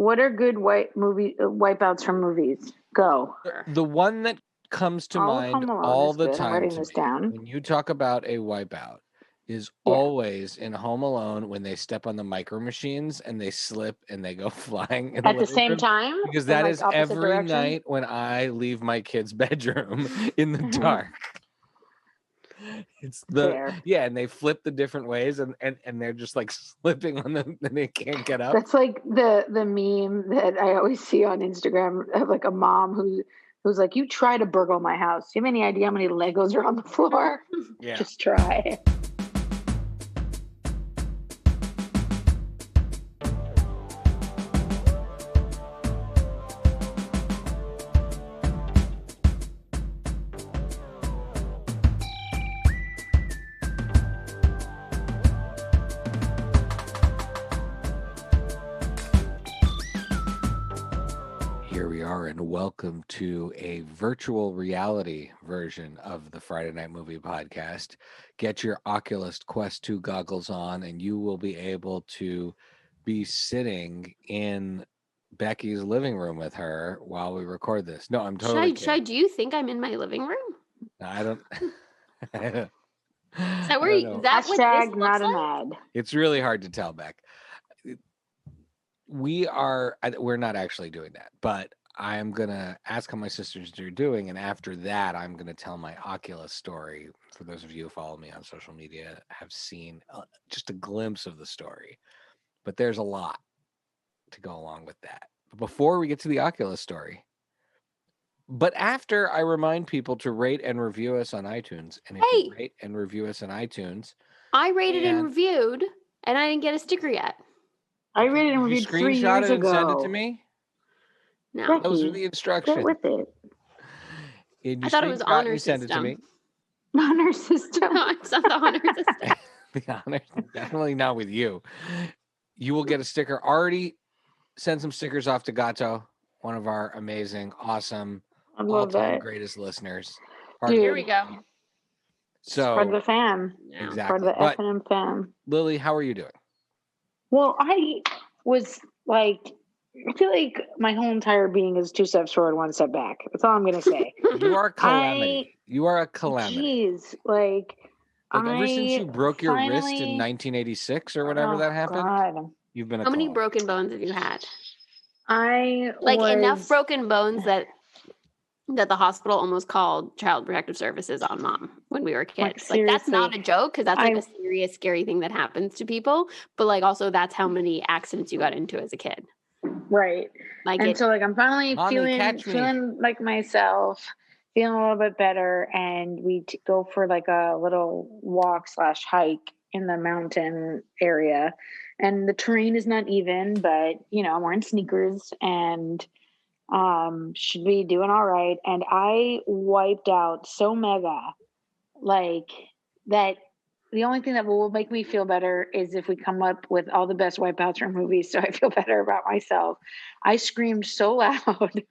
What are good wipeouts from movies? Go. The one that comes to mind all the time. I'm writing this down. When you talk about a wipeout, is always in Home Alone when they step on the micro machines and they slip and they go flying at the same time. Because that is every night when I leave my kid's bedroom in the dark. It's and they flip the different ways and they're just like slipping on them and they can't get up. That's like the meme that I always see on Instagram of like a mom who's like, you try to burgle my house. Do you have any idea how many Legos are on the floor? Yeah. Just try. And welcome to a virtual reality version of the Friday Night Movie Podcast. Get your Oculus Quest 2 goggles on and you will be able to be sitting in Becky's living room with her while we record this. No, I'm totally kidding. Shai, do you think I'm in my living room? No, I don't. Is that where you, that what this looks not like? an ad. It's really hard to tell, Beck. We're not actually doing that, but I'm going to ask how my sisters are doing, and after that, I'm going to tell my Oculus story. For those of you who follow me on social media, have seen just a glimpse of the story. But there's a lot to go along with that. But before we get to the Oculus story, but after I remind people to rate and review us on iTunes, and if you rate and review us on iTunes... I rated and reviewed, and I didn't get a sticker yet. I rated and reviewed 3 years ago. Screenshot it and send it to me? No. Becky, those are the instructions. Get with it. I thought it was honor system. Send it to me. Honor system. No, it's not the honor system. The honor, definitely not with you. You will get a sticker. Already send some stickers off to Gato, one of our amazing, awesome, all-time greatest listeners. Dude. Here we go. So part of the fam. Exactly. Part of the F&M fam. Lily, how are you doing? Well, I was like... I feel like my whole entire being is 2 steps forward, 1 step back. That's all I'm going to say. You are a calamity. You are a calamity. Jeez. Like ever since you broke your wrist in 1986 or whatever that happened, God. You've been a How many calamity. broken bones have you had? Enough broken bones that the hospital almost called Child Protective Services on Mom when we were kids. Like that's not a joke because that's like a serious, scary thing that happens to people. But like also that's how many accidents you got into as a kid. Right. So I'm finally feeling like myself, feeling a little bit better. And we go for like a little walk / hike in the mountain area. And the terrain is not even, but I'm wearing sneakers and should be doing all right. And I wiped out so mega like that. The only thing that will make me feel better is if we come up with all the best wipeouts from movies, so I feel better about myself. I screamed so loud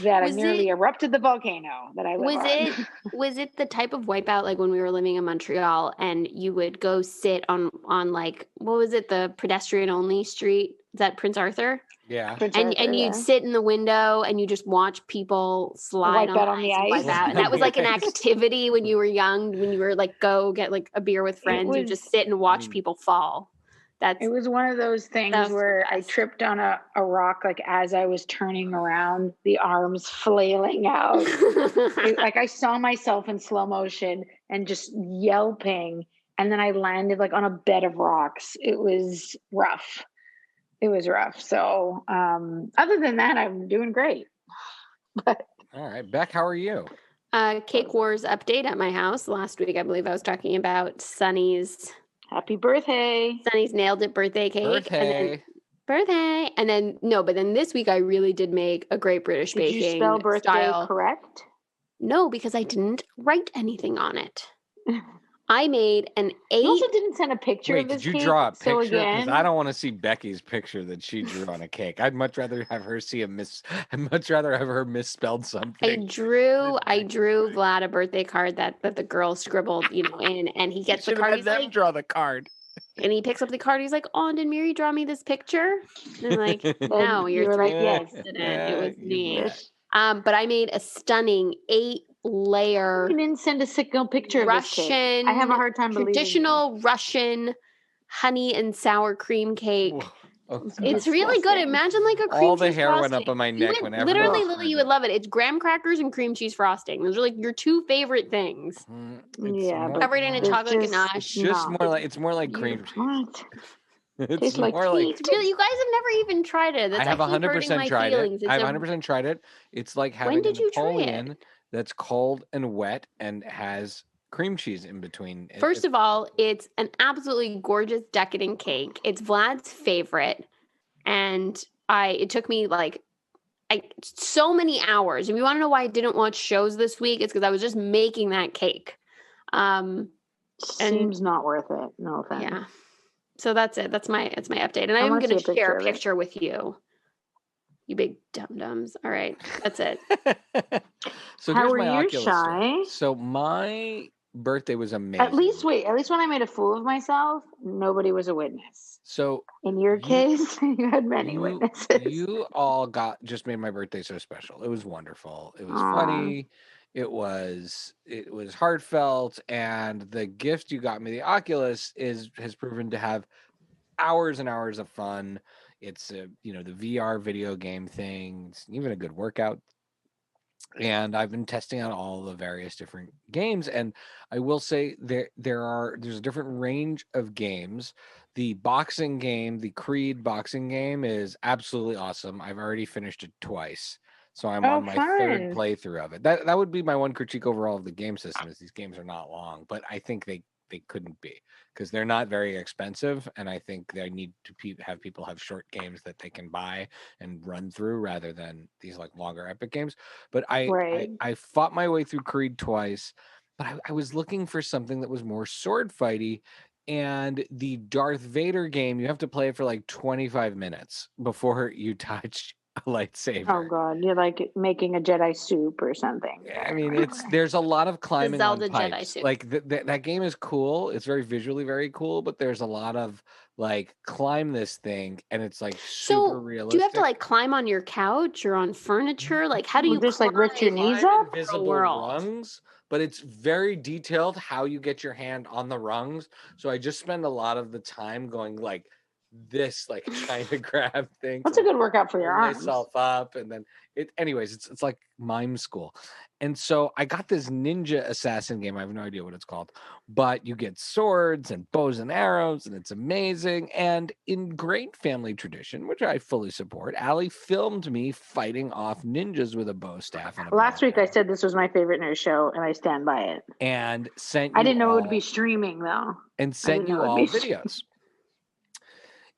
that I nearly erupted the volcano that I live on. Was it the type of wipeout like when we were living in Montreal and you would go sit on like, what was it, the pedestrian only street? Is that Prince Arthur? Yeah. And you'd sit in the window and you just watch people slide on the ice. And that was like an activity when you were young, when you were like, go get like a beer with friends. You just sit and watch people fall. It was one of those things where I tripped on a rock, like as I was turning around, the arms flailing out. Like I saw myself in slow motion and just yelping. And then I landed like on a bed of rocks. It was rough. So other than that, I'm doing great. All right. Beck, how are you? Cake Wars update at my house. Last week, I believe I was talking about Sunny's. Happy birthday. Sunny's nailed it birthday cake. Birthday. And then, but then this week I really did make a Great British Baking Did you spell birthday style. Correct? No, because I didn't write anything on it. I made an 8. You also didn't send a picture of this cake. Did you draw a picture? Because I don't want to see Becky's picture that she drew on a cake. I'd much rather have her I'd much rather have her misspelled something. I drew Vlad a birthday card that the girl scribbled, in, and he gets the card. He's like, draw the card. And he picks up the card. He's like, "Oh, did Mary draw me this picture?" And I'm like, "No, you're like, yes, it was me." But I made a stunning 8-layer. You didn't send a single picture Russian, of this cake. I have a hard time believing traditional Russian honey and sour cream cake. It's really good. Imagine like a cream cheese all the hair frosting. went up on my neck whenever. Literally, Lily, you would love it. It's graham crackers and cream cheese frosting. Those are like your two favorite things. Covered in a chocolate ganache. It's more like cream cheese. It's like more like you guys have never even tried it. That's I have 100% tried it. I've 100% tried it. It's like having a Napoleon that's cold and wet and has cream cheese in between. First of all, it's an absolutely gorgeous, decadent cake. It's Vlad's favorite, and it took me like so many hours. If you want to know why I didn't watch shows this week, it's because I was just making that cake. Seems not worth it. No offense. Yeah. So that's it. That's my update, and I'm going to share a picture with you. You big dum-dums. All right. That's it. So how here's were my you, Oculus Shai? story. So my birthday was amazing. At least when I made a fool of myself, nobody was a witness. So in your case, you had many witnesses. You all just made my birthday so special. It was wonderful. It was funny. It was heartfelt, and the gift you got me, the Oculus, has proven to have hours and hours of fun. It's the VR video game thing. It's even a good workout. And I've been testing out all the various different games, and I will say there's a different range of games. The boxing game, the Creed boxing game, is absolutely awesome. I've already finished it twice, so I'm on my third playthrough of it. That would be my one critique overall of the game system, is these games are not long, but I think they couldn't be, because they're not very expensive, and I think they need to have people have short games that they can buy and run through rather than these like longer epic games. But I fought my way through Creed twice, but I was looking for something that was more sword fighty, and the Darth Vader game, you have to play it for like 25 minutes before you touch a lightsaber. Oh god, you're like making a Jedi soup or something. I mean, there's a lot of climbing on pipes. Jedi soup. Like that game is cool. It's very visually very cool, but there's a lot of like climb this thing, and it's like super realistic. Do you have to like climb on your couch or on furniture? Like how do you just like lift your knees up? Invisible rungs, but it's very detailed how you get your hand on the rungs. So I just spend a lot of the time going like this, like trying to grab things. That's a good workout for your arms. Myself up, and then it's like mime school. And so I got this ninja assassin game. I have no idea what it's called, but you get swords and bows and arrows, and it's amazing. And in great family tradition, which I fully support, Allie filmed me fighting off ninjas with a bow staff. And last week I said this was my favorite new show, and I stand by it. And I didn't know it would be streaming though. And sent you all videos.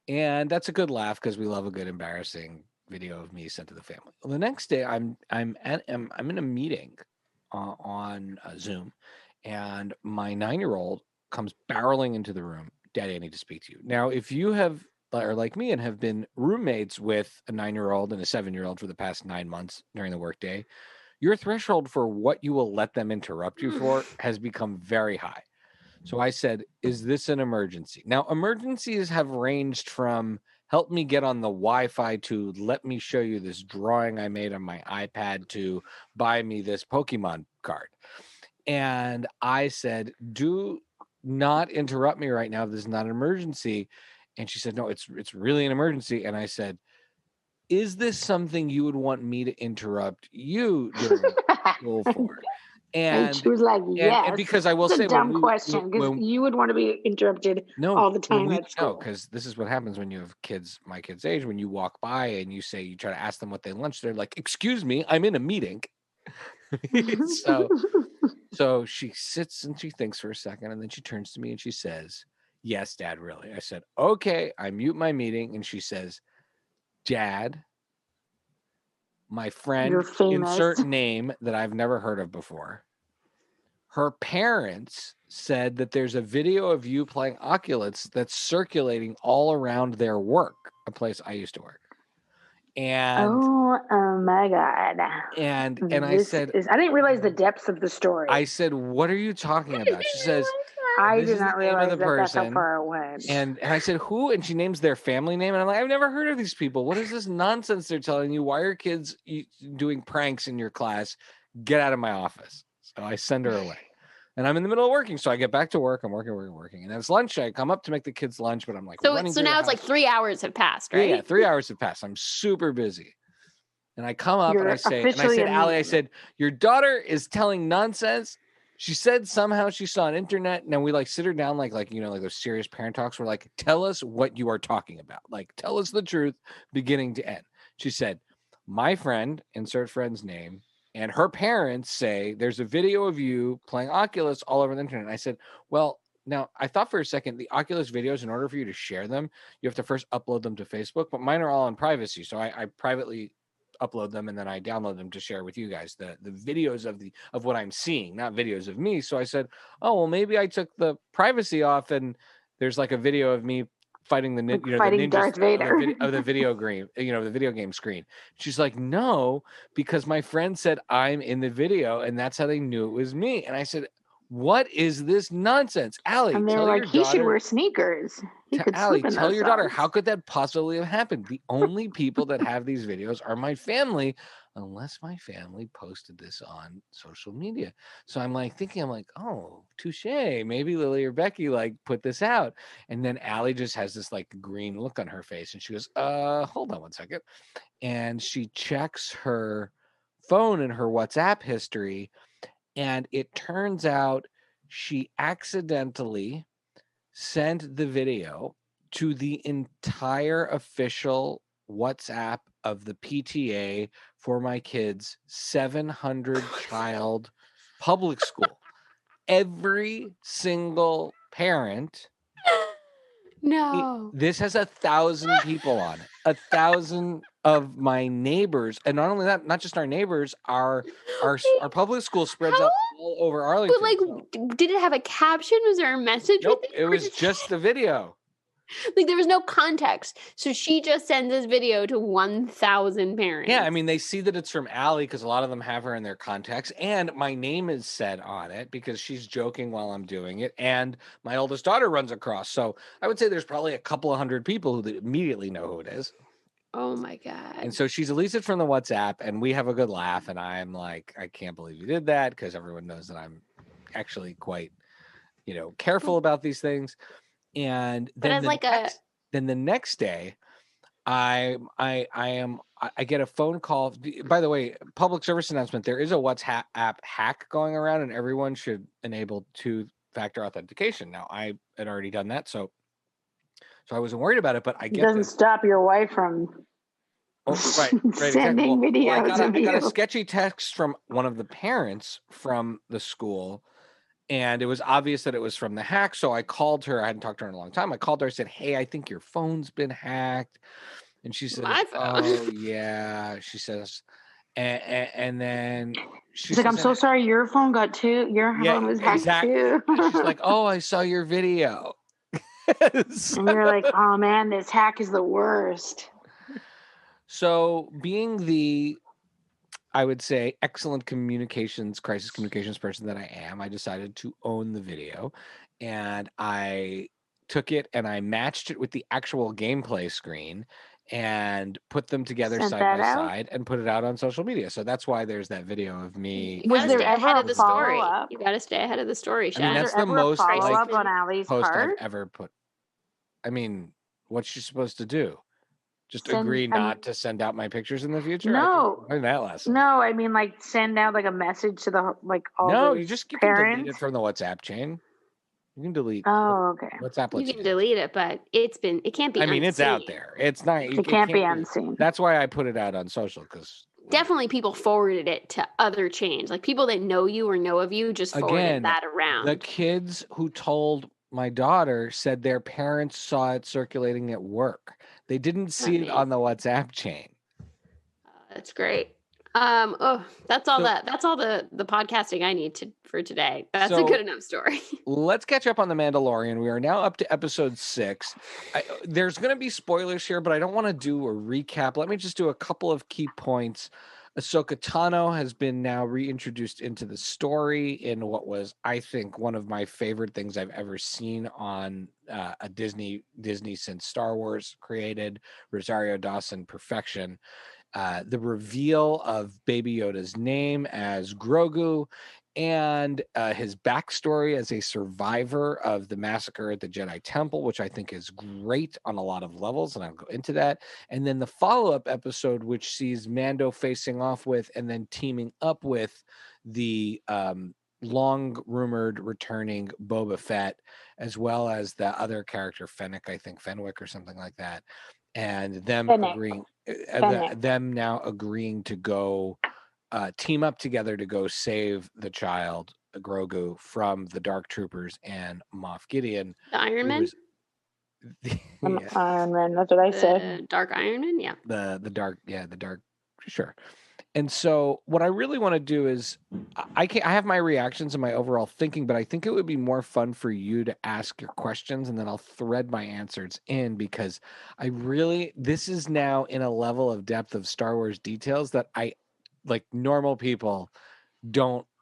And that's a good laugh, because we love a good embarrassing video of me sent to the family. Well, the next day, I'm in a meeting on Zoom, and my 9-year-old comes barreling into the room. Daddy, I need to speak to you. Now, if you are like me and have been roommates with a 9-year-old and a 7-year-old for the past 9 months during the workday, your threshold for what you will let them interrupt you for has become very high. So I said, is this an emergency? Now, emergencies have ranged from help me get on the Wi-Fi to let me show you this drawing I made on my iPad to buy me this Pokemon card. And I said, do not interrupt me right now. This is not an emergency. And she said, no, it's really an emergency. And I said, is this something you would want me to interrupt you during school for? And she was like, yes. And because I will say, a dumb question, because you would want to be interrupted all the time at school. No, because this is what happens when you have kids my kids' age. When you walk by and you try to ask them what they lunch, they're like, excuse me, I'm in a meeting. So she sits and she thinks for a second, and then she turns to me and she says, yes, Dad, really. I said, okay, I mute my meeting. And she says, Dad, my friend, insert name that I've never heard of before. Her parents said that there's a video of you playing Oculus that's circulating all around their work, a place I used to work. And oh my God. And I said, I didn't realize the depths of the story. I said, what are you talking about? She says, I did not realize that's how far it went. And I said, who? And she names their family name. And I'm like, I've never heard of these people. What is this nonsense they're telling you? Why are kids doing pranks in your class? Get out of my office. So I send her away. And I'm in the middle of working. So I get back to work. I'm working. And it's lunch. I come up to make the kids lunch, but I'm like, so now it's like 3 hours have passed, right? Yeah, 3 hours have passed. I'm super busy. And I come up and I said, Allie, I said, your daughter is telling nonsense. She said somehow she saw on internet. And then we sit her down like those serious parent talks. We're like, tell us what you are talking about. Like, tell us the truth, beginning to end. She said, my friend, insert friend's name, and her parents say there's a video of you playing Oculus all over the internet. And I said, well, now I thought for a second, the Oculus videos, in order for you to share them, you have to first upload them to Facebook, but mine are all in privacy. So I privately upload them and then I download them to share with you guys the videos of what I'm seeing, not videos of me. So I said, oh, well, maybe I took the privacy off and there's like a video of me fighting the fighting Darth Vader of the video game, the video game screen. She's like, no, because my friend said I'm in the video and that's how they knew it was me. And I said, what is this nonsense? Allie, and they're like, he should wear sneakers. Allie, tell your daughter, how could that possibly have happened? The only people that have these videos are my family, unless my family posted this on social media. So I'm thinking, oh, touche. Maybe Lily or Becky put this out. And then Allie just has this green look on her face. And she goes, hold on one second. And she checks her phone and her WhatsApp history. And it turns out she accidentally sent the video to the entire official WhatsApp of the PTA for my kids' 700 child public school. Every single parent. No. This has 1,000 people on it. 1,000 of my neighbors, and not only that, not just our neighbors, our public school spreads out all over Arlington. But did it have a caption? Was there a message? Nope, it was just the video. There was no context. So she just sends this video to 1,000 parents. Yeah, I mean, they see that it's from Allie because a lot of them have her in their contacts. And my name is said on it because she's joking while I'm doing it. And my oldest daughter runs across. So I would say there's probably a couple of hundred people who immediately know who it is. Oh, my God. And so she deletes it from the WhatsApp and we have a good laugh. And I'm like, I can't believe you did that because everyone knows that I'm actually quite, careful about these things. And then then the next day, I get a phone call. By the way, public service announcement: there is a WhatsApp hack going around, and everyone should enable 2-factor authentication. Now, I had already done that, so I wasn't worried about it. But it doesn't stop your wife from sending videos. I got a sketchy text from one of the parents from the school. And it was obvious that it was from the hack. So I called her. I hadn't talked to her in a long time. I called her. I said, hey, I think your phone's been hacked. And she said, oh, yeah. She says, and then she's like, I'm so sorry. Your phone got too. Your phone was hacked too. She's like, oh, I saw your video. And you're like, oh, man, this hack is the worst. So being I would say, excellent crisis communications person that I am, I decided to own the video. And I took it and I matched it with the actual gameplay screen and put them together side by side and put it out on social media. So that's why there's that video of me. Was there ever ahead of the story? You got to stay ahead of the story, Shai. I mean, that's the most follow-up on Allie's post part? I've ever put. I mean, what's she supposed to do? Just agree not to send out my pictures in the future? No. I learned that lesson. No, I mean, send out a message to the all. No, you just parents. Can delete it from the WhatsApp chain. You can delete. Oh, okay. WhatsApp. You can delete it, but it can't be. I mean, unseen. It's out there. It's not. It can't be unseen. That's why I put it out on social because. Definitely, people forwarded it to other chains. People that know you or know of you just forwarded that around. The kids who told my daughter said their parents saw it circulating at work. They didn't see it on the WhatsApp chain. That's great. That's all the podcasting I need for today. That's a good enough story. Let's catch up on the Mandalorian. We are now up to episode 6. There's going to be spoilers here, but I don't want to do a recap. Let me just do a couple of key points. Ahsoka Tano has been now reintroduced into the story in what was, I think, one of my favorite things I've ever seen on a Disney since Star Wars created. Rosario Dawson perfection. The reveal of Baby Yoda's name as Grogu, and his backstory as a survivor of the massacre at the Jedi Temple, which I think is great on a lot of levels, and I'll go into that. And then the follow-up episode, which sees Mando facing off with and then teaming up with the long-rumored returning Boba Fett, as well as the other character, Fenwick or something like that. And them agreeing, them now agreeing to go team up together to go save the child, Grogu, from the Dark Troopers and Moff Gideon. The Iron Man? Iron Man, that's what I said. Dark Iron Man, yeah. The dark, sure. And so what I really want to do is I have my reactions and my overall thinking, but I think it would be more fun for you to ask your questions and then I'll thread my answers in, because this is now in a level of depth of Star Wars details that normal people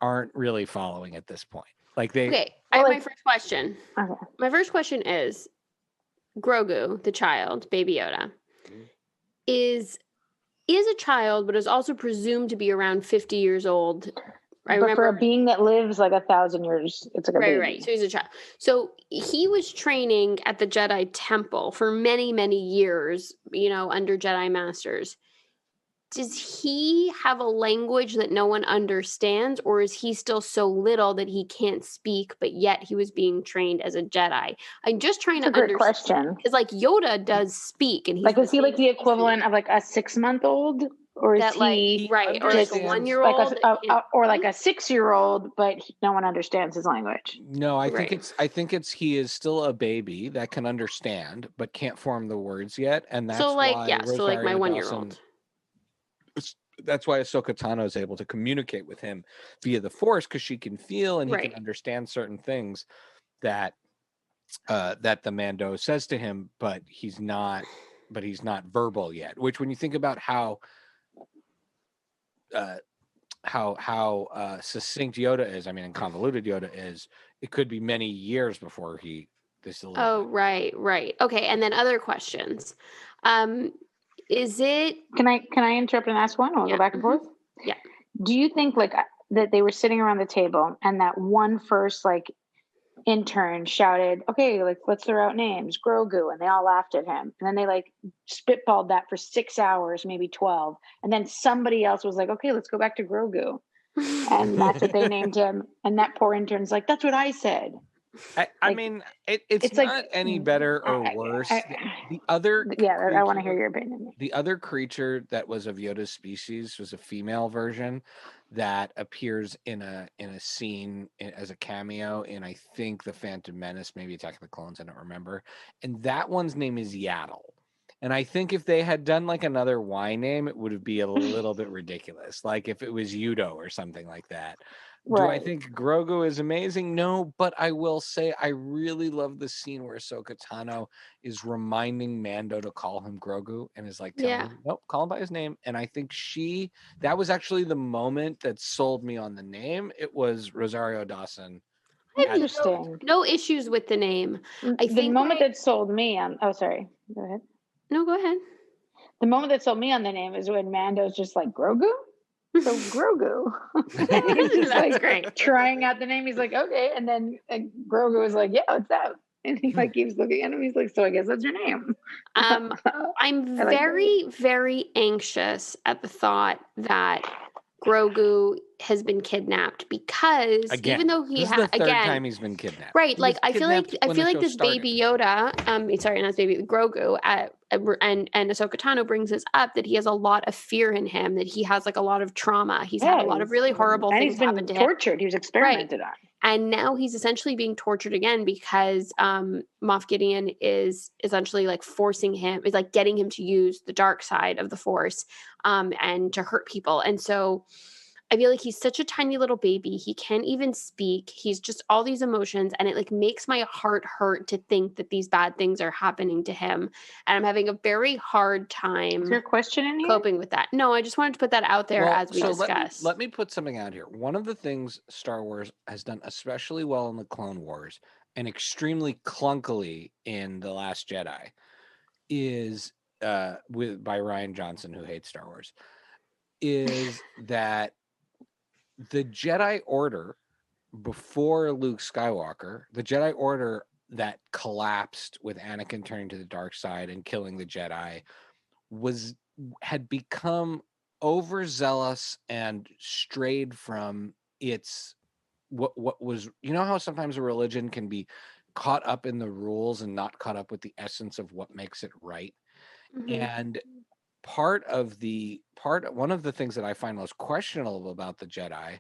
aren't really following at this point. Okay, I have my first question. Okay. My first question is Grogu, the child, Baby Yoda, is a child, but is also presumed to be around 50 years old. But for a being that lives like 1,000 years, it's like a baby. Right. So he's a child. So he was training at the Jedi Temple for many, many years, under Jedi Masters. Does he have a language that no one understands, or is he still so little that he can't speak, but yet he was being trained as a Jedi? I'm just trying to understand. Question. Because Yoda does speak, and he's is he the equivalent of a 6-month-old, or is he right, or a 1-year-old, or a 6-year-old, but no one understands his language? No, I think it's he is still a baby that can understand but can't form the words yet, and that's why my 1-year-old. That's why Ahsoka Tano is able to communicate with him via the Force, because she can feel and he can understand certain things that the Mando says to him, but he's not verbal yet. Which, when you think about how succinct Yoda is, and convoluted Yoda is, it could be many years before this. Oh, right. Okay, and then other questions. Is it? Can I interrupt and ask one? Or go back and forth? Yeah. Do you think that they were sitting around the table and that one first intern shouted, "Okay, let's throw out names, Grogu," and they all laughed at him, and then they spitballed that for 6 hours, maybe 12, and then somebody else was like, "Okay, let's go back to Grogu," and that's what they named him, and that poor intern's like, "That's what I said." It's not any better or worse. The other I want to hear your opinion. The other creature that was of Yoda's species was a female version that appears in a scene as a cameo in, I think, The Phantom Menace, maybe Attack of the Clones, I don't remember. And that one's name is Yaddle. And I think if they had done another Y name, it would be a little bit ridiculous. If it was Yudo or something like that. Right. Do I think Grogu is amazing? No, but I will say I really love the scene where Ahsoka Tano is reminding Mando to call him Grogu and is telling him, nope, call him by his name. And I think that was actually the moment that sold me on the name. It was Rosario Dawson. I have no issues with the name. I think the moment that sold me on, sorry, go ahead. No, go ahead. The moment that sold me on the name is when Mando's just Grogu? So Grogu. He's just great. Trying out the name. He's like, okay. And then Grogu is like, yeah, what's up? And he keeps looking at him. He's like, so I guess that's your name. I'm very, very anxious at the thought that Grogu has been kidnapped, because even though he has the third time he's been kidnapped, right? I feel like this started. Baby Yoda, not baby Grogu, and Ahsoka Tano brings this up, that he has a lot of fear in him, that he has a lot of trauma. He's had a lot of really horrible things happen to him. Tortured. He was experimented on. And now he's essentially being tortured again because Moff Gideon is essentially forcing him, is getting him to use the dark side of the Force and to hurt people. And so I feel like he's such a tiny little baby. He can't even speak. He's just all these emotions. And it like makes my heart hurt to think that these bad things are happening to him. And I'm having a very hard time. Is there a question in here? Coping with that. No, I just wanted to put that out there as we discussed. Let me put something out here. One of the things Star Wars has done especially well in the Clone Wars and extremely clunkily in The Last Jedi is by Rian Johnson, who hates Star Wars, is that the Jedi Order before Luke Skywalker, the Jedi Order that collapsed with Anakin turning to the dark side and killing the Jedi, had become overzealous and strayed from its what was, you know how sometimes a religion can be caught up in the rules and not caught up with the essence of what makes it right. And one of the things that I find most questionable about the Jedi,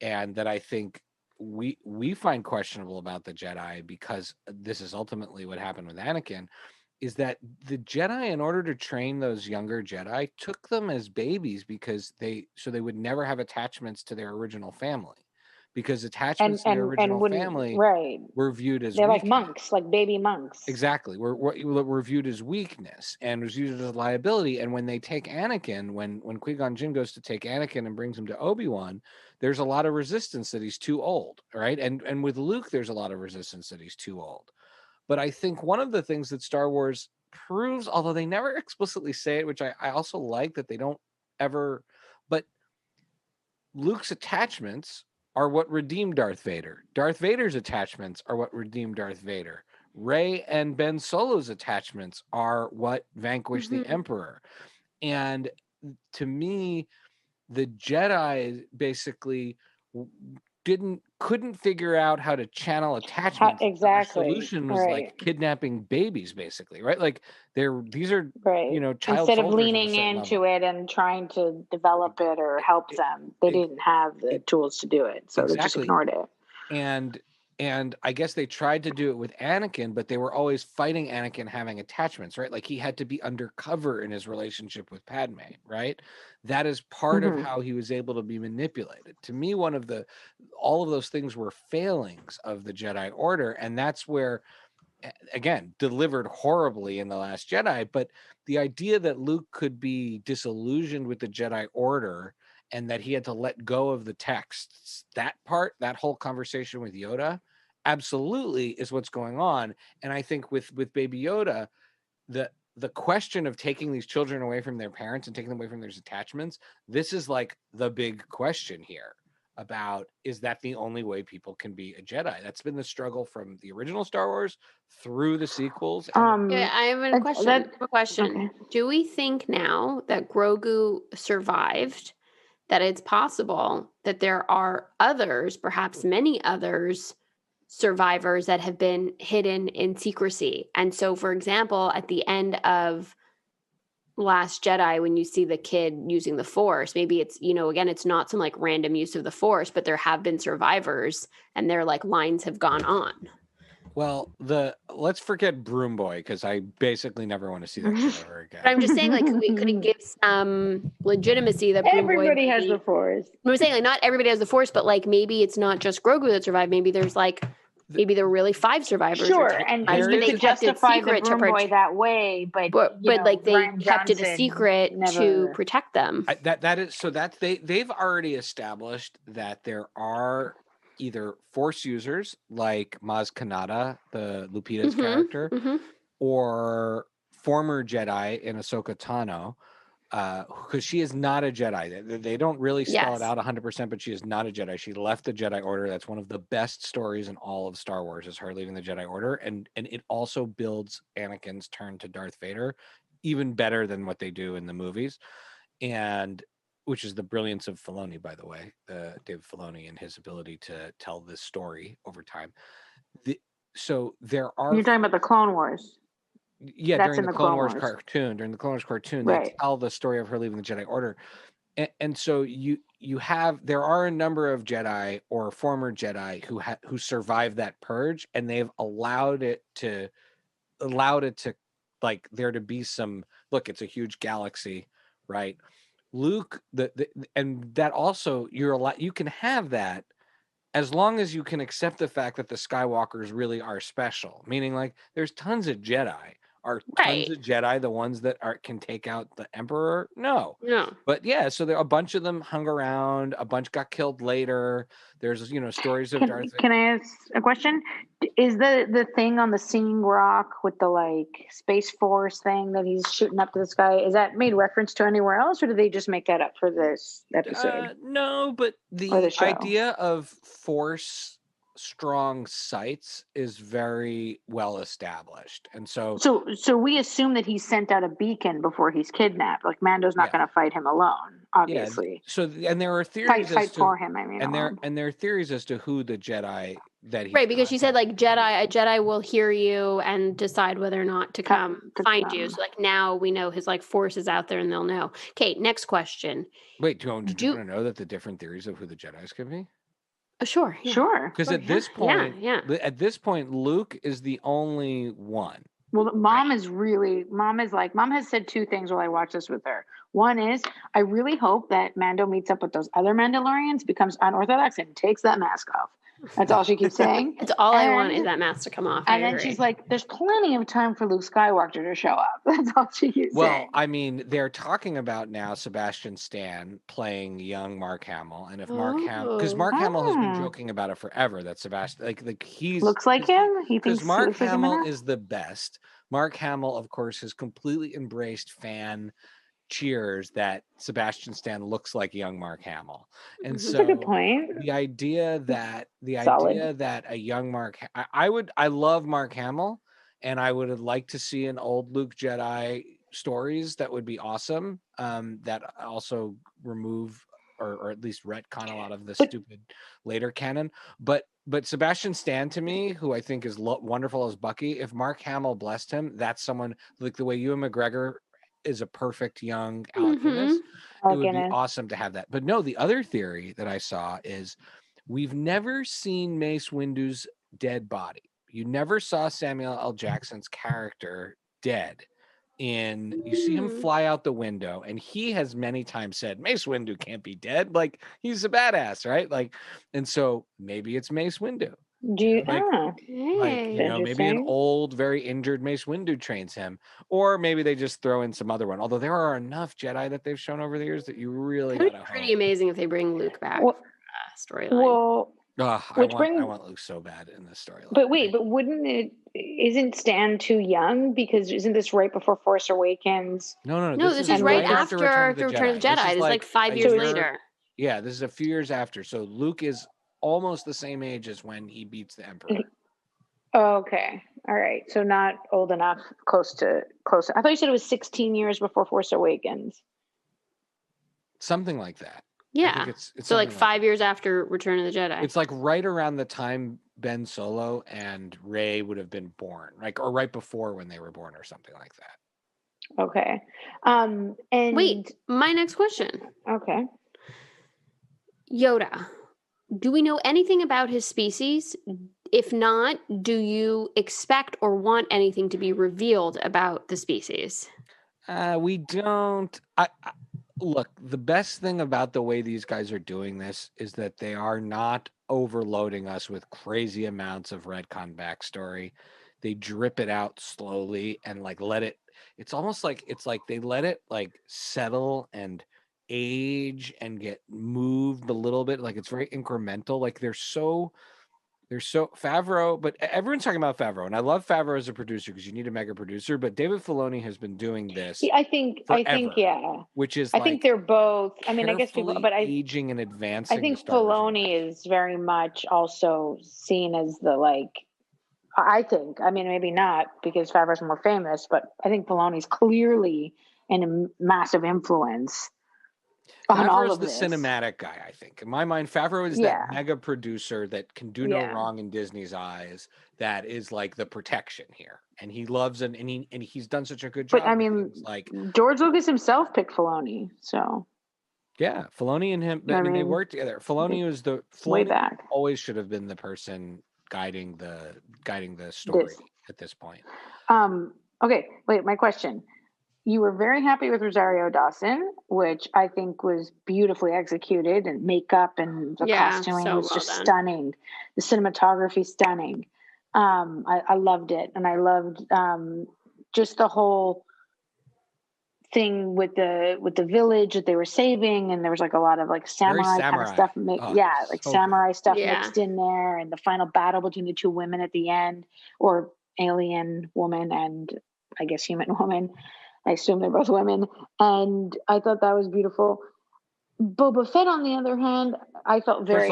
and that I think we find questionable about the Jedi, because this is ultimately what happened with Anakin, is that the Jedi, in order to train those younger Jedi, took them as babies because they would never have attachments to their original family. Because attachments to their original family were viewed as they're weakness. Like monks, like baby monks. Exactly. Were viewed as weakness and was viewed as a liability. And when they take Anakin, when Qui-Gon Jinn goes to take Anakin and brings him to Obi-Wan, there's a lot of resistance that he's too old, right? And with Luke, there's a lot of resistance that he's too old. But I think one of the things that Star Wars proves, although they never explicitly say it, which I also like that they don't ever, but Luke's attachments are what redeemed Darth Vader. Darth Vader's attachments are what redeemed Darth Vader. Rey and Ben Solo's attachments are what vanquished the Emperor. And to me, the Jedi basically couldn't figure out how to channel attachments. Exactly. The solution was like kidnapping babies, basically, right? Like these are child instead of leaning into it and trying to develop it or help them, they didn't have the tools to do it, so they just ignored it. And I guess they tried to do it with Anakin, but they were always fighting Anakin having attachments, right? Like he had to be undercover in his relationship with Padme, right? That is part of how he was able to be manipulated. To me, all of those things were failings of the Jedi Order. And that's where, again, delivered horribly in The Last Jedi. But the idea that Luke could be disillusioned with the Jedi Order and that he had to let go of the texts, that whole conversation with Yoda, absolutely is what's going on. And I think with Baby Yoda, the question of taking these children away from their parents and taking them away from their attachments, this is like the big question here about, is that the only way people can be a Jedi? That's been the struggle from the original Star Wars through the sequels. I have a question. Okay. Do we think now that Grogu survived, that it's possible that there are others, perhaps many others, survivors that have been hidden in secrecy? And so, for example, at the end of Last Jedi, when you see the kid using the Force, maybe it's, again, it's not some like random use of the Force, but there have been survivors and their like lines have gone on. Well, let's forget Broom Boy, because I basically never want to see that kid ever again. But I'm just saying, like, could it give some legitimacy that everybody has the Force? I'm saying, like, not everybody has the Force, but like maybe it's not just Grogu that survived. Maybe there's like there were really 5 survivors. Sure, and they justify the Broom Boy that way, but like they kept it a secret to protect them. They've already established that there are either Force users like Maz Kanata, the Lupita's character, or former Jedi in Ahsoka Tano, because she is not a Jedi. They don't really spell it out 100%, but she is not a Jedi. She left the Jedi Order. That's one of the best stories in all of Star Wars, is her leaving the Jedi Order, and it also builds Anakin's turn to Darth Vader even better than what they do in the movies, and which is the brilliance of Filoni, by the way, David Filoni, and his ability to tell this story over time. So there are... You're talking about the Clone Wars. Yeah, during the Clone Wars cartoon. During the Clone Wars cartoon, they tell the story of her leaving the Jedi Order. And so there are a number of Jedi or former Jedi who survived that purge, and they've allowed it to like there to be some... Look, it's a huge galaxy, right? Luke, and that also you can have that as long as you can accept the fact that the Skywalkers really are special. Meaning, like, there's tons of Jedi. Are tons of Jedi the ones that can take out the Emperor? No. But yeah, so there a bunch of them hung around. A bunch got killed later. There's stories of Darth. Can I ask a question? Is the thing on the singing rock with the like Space Force thing that he's shooting up to the sky? Is that made reference to anywhere else, or did they just make that up for this episode? No, but the idea of Force strong sights is very well established, and so we assume that he sent out a beacon before he's kidnapped. Like Mando's not going to fight him alone, obviously. Yeah. So and there are theories fight for him. I mean, and there are theories as to who the Jedi that he because she said like a Jedi will hear you and decide whether or not to come find you. So like now we know his like force is out there and they'll know. Okay, next question. Wait, do you want to know that the different theories of who the Jedis could be? Sure. Because at this point, Luke is the only one. Well, mom has said two things while I watch this with her. One is, I really hope that Mando meets up with those other Mandalorians, becomes unorthodox, and takes that mask off. That's all she keeps saying. It's all I want is that mask to come off. And then she's like, there's plenty of time for Luke Skywalker to show up. That's all she keeps saying. Well, I mean, they're talking about now Sebastian Stan playing young Mark Hamill. And if Mark Hamill, because Mark Hamill has been joking about it forever, that Sebastian, like he's looks like him. He thinks Mark Hamill is the best. Mark Hamill, of course, has completely embraced fan cheers that Sebastian Stan looks like young Mark Hamill. And so that's a good point. the idea that a young Mark, I love Mark Hamill, and I would like to see an old Luke Jedi stories that would be awesome. That also remove or at least retcon a lot of the stupid later canon. But Sebastian Stan, to me, who I think is wonderful as Bucky, if Mark Hamill blessed him, that's someone like the way Ewan McGregor is a perfect young Alec Guinness. It would be awesome to have that. But no, the other theory that I saw is we've never seen Mace Windu's dead body. You never saw Samuel L. Jackson's character dead. You see him fly out the window, and he has many times said Mace Windu can't be dead. Like, he's a badass, right? Like, and so maybe it's Mace Windu. Maybe an old, very injured Mace Windu trains him, or maybe they just throw in some other one. Although there are enough Jedi that they've shown over the years that you really gotta hope. Pretty amazing if they bring Luke back. Storyline. I want Luke so bad in this storyline. But wait, isn't Stan too young? Because isn't this right before Force Awakens? No, this is right after the Return of the Jedi. This is like 5 years later. Yeah, this is a few years after. So Luke is almost the same age as when he beats the Emperor. Okay. All right. So not old enough, close. I thought you said it was 16 years before Force Awakens. Something like that. Yeah. It's so like 5 years after Return of the Jedi. It's like right around the time Ben Solo and Rey would have been born, like, or right before when they were born or something like that. Okay. And wait, my next question. Okay. Yoda. Do we know anything about his species? If not, do you expect or want anything to be revealed about the species? We don't. Look, the best thing about the way these guys are doing this is that they are not overloading us with crazy amounts of retcon backstory. They drip it out slowly and like let it. It's almost like they let it like settle and age and get moved a little bit. Like it's very incremental. Like they're so Favreau, but everyone's talking about Favreau, and I love Favreau as a producer because you need a mega producer. But David Filoni has been doing this. I think, yeah. Which is, I think they're both. I mean, I guess people, but aging and advancing. I think Filoni is very much also seen as the like. I think. I mean, maybe not because Favreau's more famous, but I think Filoni's clearly a massive influence. Favreau's the cinematic guy, I think. In my mind, Favreau is that mega producer that can do no wrong in Disney's eyes. That is like the protection here, and he loves and he's done such a good job. But I mean, like George Lucas himself picked Filoni, so yeah, Filoni and him. I mean, they worked together. Filoni was way back. Always should have been the person guiding the story at this point. Okay, wait. My question. you were very happy with Rosario Dawson, which I think was beautifully executed, and makeup and the costuming was just stunning. The cinematography, stunning. I loved it. And I loved just the whole thing with the village that they were saving, and there was like a lot of like samurai kind of stuff. Samurai stuff mixed in there, and the final battle between the two women at the end, or alien woman and I guess human woman. I assume they're both women, and I thought that was beautiful. Boba Fett, on the other hand, I felt very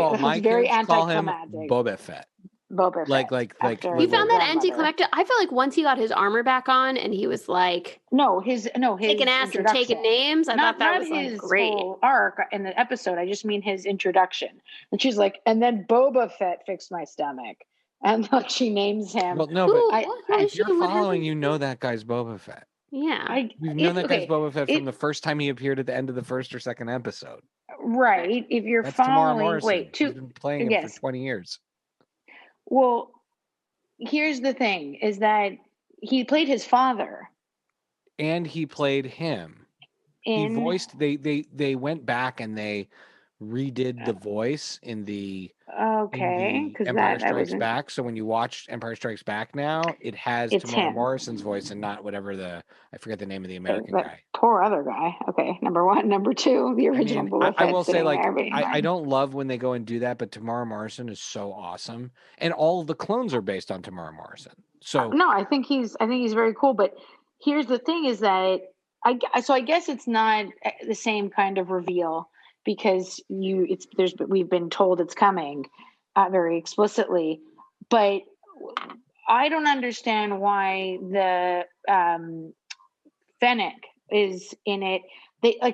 anticlimactic. Boba Fett. Boba Fett. Like you found that anticlimactic. I felt like once he got his armor back on and he was like, his kicking ass and taking names. I thought that was his great whole arc in the episode. I just mean his introduction. And she's like, and then Boba Fett fixed my stomach, and like she names him. Well, no, but if you're following, you know that guy's Boba Fett. Yeah, we've known that guy's Boba Fett from the first time he appeared at the end of the first or second episode. Right. If you're following, he's been playing him for 20 years. Well, here's the thing: is that he played his father, and he played him. He voiced. They went back and they redid the voice in the Empire Strikes Back. So when you watch Empire Strikes Back now, it has Tamora Morrison's voice and not whatever I forget the name of the American guy. Poor other guy. Okay, number one. Number two, the original Boba Fett. I will say, I don't love when they go and do that, but Tamora Morrison is so awesome, and all of the clones are based on Tamora Morrison. So no, I think he's very cool. But here's the thing: is that I guess it's not the same kind of reveal, because we've been told it's coming very explicitly, but I don't understand why the Fennec is in it.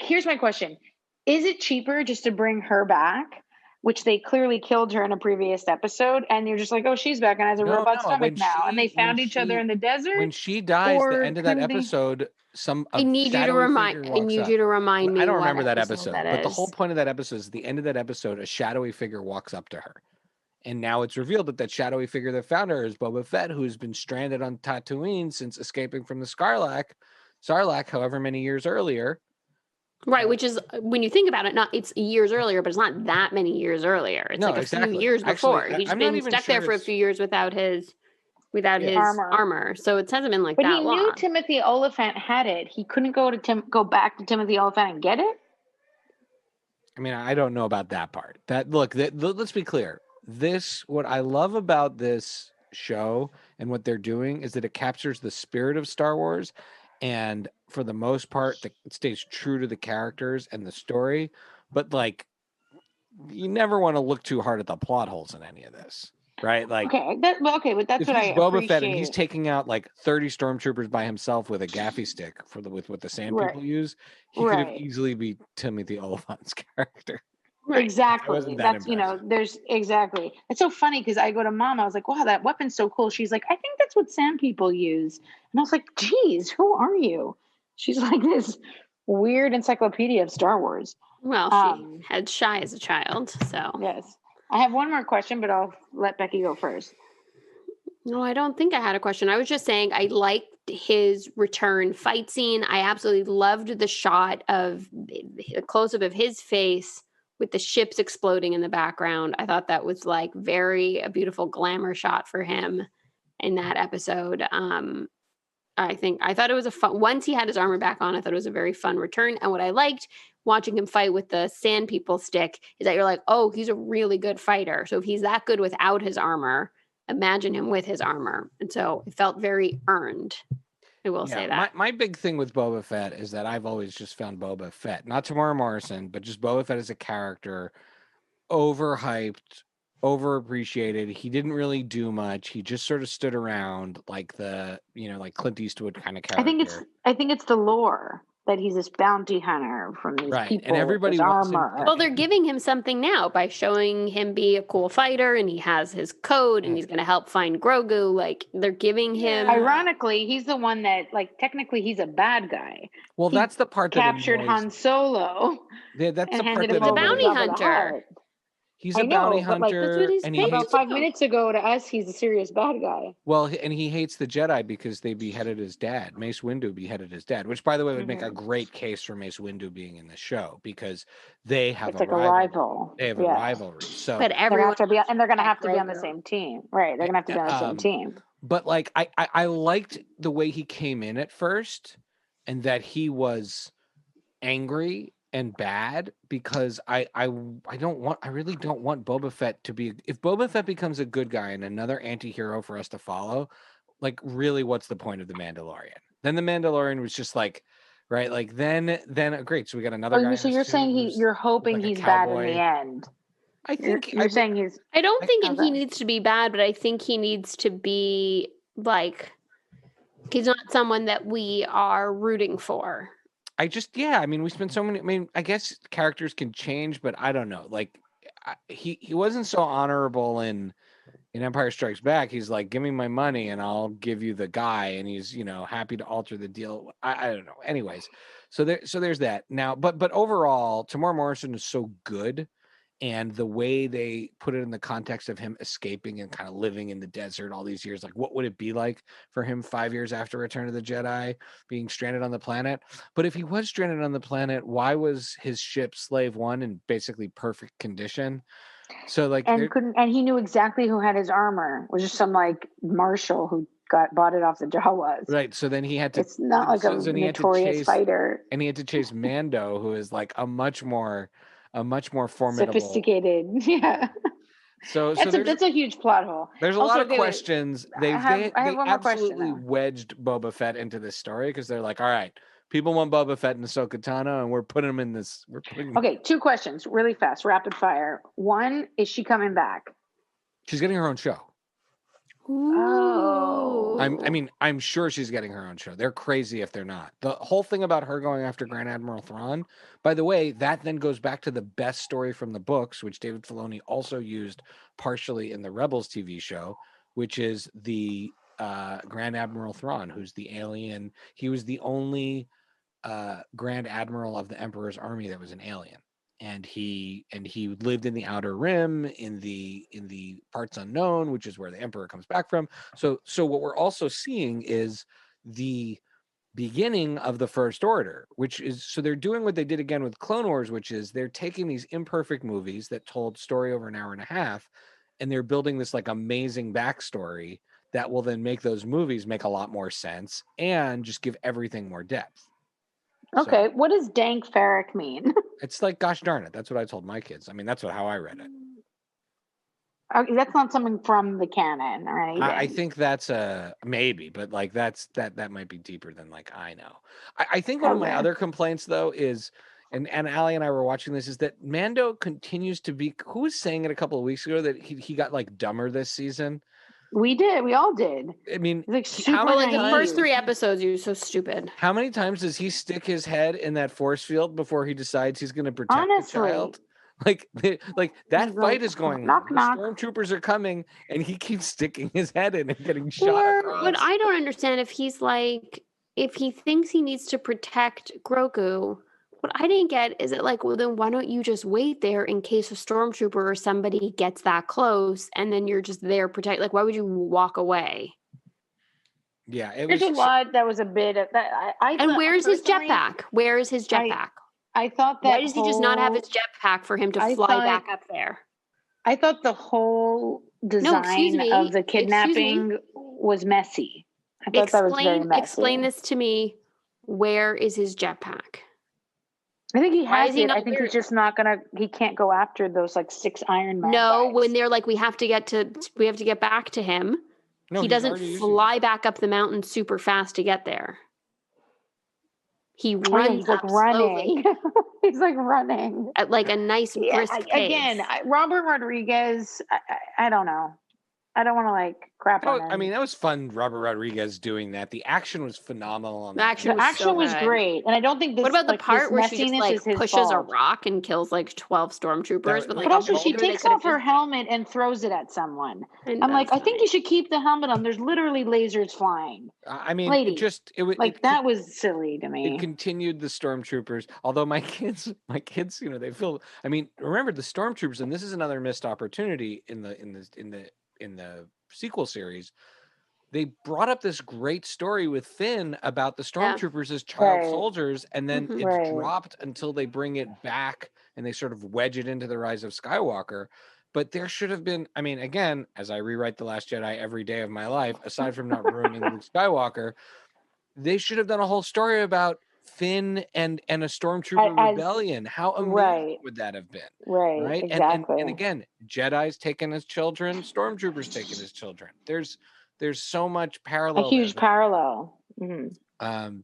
Here's my question: is it cheaper just to bring her back, which they clearly killed her in a previous episode, and you're just like, oh, she's back and has a robot stomach now, and they found each other in the desert? When she dies, the end of that episode, I need you to remind me. I don't remember that episode, but the whole point of that episode is the end of that episode, a shadowy figure walks up to her. And now it's revealed that shadowy figure that found her is Boba Fett, who's been stranded on Tatooine since escaping from the Sarlacc, however many years earlier. Right, which is, when you think about it, it's years earlier, but it's not that many years earlier. It's a few years before. He's been stuck there for a few years without his armor. So it hasn't been that long. But he knew Timothy Oliphant had it. He couldn't go back to Timothy Oliphant and get it? I mean, I don't know about that part. Let's be clear. What I love about this show and what they're doing is that it captures the spirit of Star Wars, and for the most part, it stays true to the characters and the story. But you never want to look too hard at the plot holes in any of this, right? But that's what I appreciate. Boba Fett and he's taking out 30 stormtroopers by himself with a gaffy stick with what the sand people use. He could have easily be Timothy Oliphant's character. Right. Exactly. That's there's exactly. It's so funny because I go to Mom. I was like, "Wow, that weapon's so cool." She's like, "I think that's what sand people use." And I was like, "Geez, who are you?" She's like this weird encyclopedia of Star Wars. Well, she had Shai as a child, so yes. I have one more question, but I'll let Becky go first. No, I don't think I had a question. I was just saying I liked his return fight scene. I absolutely loved the shot of the close-up of his face with the ships exploding in the background. I thought that was a beautiful glamour shot for him in that episode. I thought it was once he had his armor back on, I thought it was a very fun return. And what I liked watching him fight with the sand people stick is that you're like, oh, he's a really good fighter. So if he's that good without his armor, imagine him with his armor. And so it felt very earned. I will say that. My big thing with Boba Fett is that I've always just found Boba Fett, not Tamora Morrison, but just Boba Fett as a character, overhyped, overappreciated. He didn't really do much. He just sort of stood around like Clint Eastwood kind of character. I think it's the lore that he's this bounty hunter from these people, and everybody with his armor. Well, they're giving him something now by showing him be a cool fighter, and he has his code, and he's going to help find Grogu. They're giving him. Ironically, he's the one that, technically, he's a bad guy. Well, that's the part that captured Han Solo. That's the part he's a bounty hunter. He's a bounty hunter, and he about 5 minutes ago to us, he's a serious bad guy. Well, and he hates the Jedi because they beheaded his dad. Mace Windu beheaded his dad, which, by the way, would make a great case for Mace Windu being in the show because they have a rival. They have a rivalry. So, but everyone they're going to have to be on the same team, right? They're going to have to be on the same team. But like, I liked the way he came in at first, and that he was angry and bad because I really don't want Boba Fett to be. If Boba Fett becomes a good guy and another anti-hero for us to follow, like really, what's the point of the Mandalorian? Then the Mandalorian was just like, right, like then great. So we got another guy. So you're saying you're hoping like he's bad in the end. I think you're saying he's. I don't think he needs to be bad, but I think he needs to be like he's not someone that we are rooting for. I mean, we spent so many. I mean, I guess characters can change, but I don't know. Like, he wasn't so honorable in Empire Strikes Back. He's like, give me my money and I'll give you the guy, and he's happy to alter the deal. I don't know. Anyways, so there's that now. But overall, Tamora Morrison is so good. And the way they put it in the context of him escaping and kind of living in the desert all these years, like what would it be like for him 5 years after Return of the Jedi, being stranded on the planet? But if he was stranded on the planet, why was his ship Slave One in basically perfect condition? So like, and he knew exactly who had his armor. It was just some like marshal who bought it off the Jawas. Right. So then he had to. It's not like a notorious fighter. And he had to chase Mando, who is like a much more formidable, sophisticated, yeah. So that's a huge plot hole. There's a lot of questions. They absolutely wedged Boba Fett into this story because they're like, all right, people want Boba Fett and Ahsoka Tano, and we're putting him in this. Okay, 2 questions, really fast, rapid fire. 1, is she coming back? She's getting her own show. Oh, I'm sure she's getting her own show. They're crazy if they're not. The whole thing about her going after Grand Admiral Thrawn, by the way, that then goes back to the best story from the books, which David Filoni also used partially in the Rebels TV show, which is the Grand Admiral Thrawn, who's the alien. He was the only Grand Admiral of the Emperor's army that was an alien. And he lived in the Outer Rim, in the parts unknown, which is where the Emperor comes back from. So what we're also seeing is the beginning of the First Order, which is, so they're doing what they did again with Clone Wars, which is they're taking these imperfect movies that told story over an hour and a half, and they're building this like amazing backstory that will then make those movies make a lot more sense and just give everything more depth. Okay, so, what does dank ferric mean? It's like, gosh darn it. That's what I told my kids. I mean, that's how I read it. Okay, that's not something from the canon or anything. I think that's maybe, but like that might be deeper than like I know. I think one of my other complaints though is, and Allie and I were watching this, is that Mando continues to be. Who was saying it a couple of weeks ago that he got like dumber this season? We did. We all did. I mean, like the first 3 episodes, you were so stupid. How many times does he stick his head in that force field before he decides he's going to protect the child? Like that fight is going on. The stormtroopers are coming, and he keeps sticking his head in and getting shot across. But I don't understand if he thinks he needs to protect Grogu. What I didn't get is it like, well, then why don't you just wait there in case a stormtrooper or somebody gets that close, and then you're just there protect? Like, why would you walk away? Yeah, there's a lot that was a bit of that. And where's his jetpack? Where is his jetpack? I thought that. Why does he just not have his jetpack for him to fly back up there? I thought the whole design of the kidnapping was messy. I thought that was very messy. Explain this to me. Where is his jetpack? I think he has it. I think he's just not gonna. He can't go after those like 6 Iron Man. No, guys. When they're like, we have to get back to him. No, he doesn't fly back up the mountain super fast to get there. He runs. He's like running. He's like running at like a nice brisk pace. Again, Robert Rodriguez. I don't know. I don't want to like crap on him. I mean, that was fun. Robert Rodriguez doing that. The action was phenomenal. On the action was great, and I don't think this. What about the part where she just like pushes a rock and kills like 12 stormtroopers? But also, she takes off her helmet and throws it at someone. I'm like, I think you should keep the helmet on. There's literally lasers flying. I mean, that was silly to me. It continued the stormtroopers. Although my kids, you know, they feel. I mean, remember the stormtroopers, and this is another missed opportunity in the sequel series. They brought up this great story with Finn about the stormtroopers as child soldiers, and then it's dropped until they bring it back and they sort of wedge it into the Rise of Skywalker. But there should have been, I mean, again, as I rewrite The Last Jedi every day of my life, aside from not ruining Luke Skywalker, they should have done a whole story about Finn and a stormtrooper rebellion. How amazing would that have been? Right. Exactly. And again, Jedi's taken as children, stormtroopers taken as children. There's so much parallel. A huge parallel. Mm-hmm.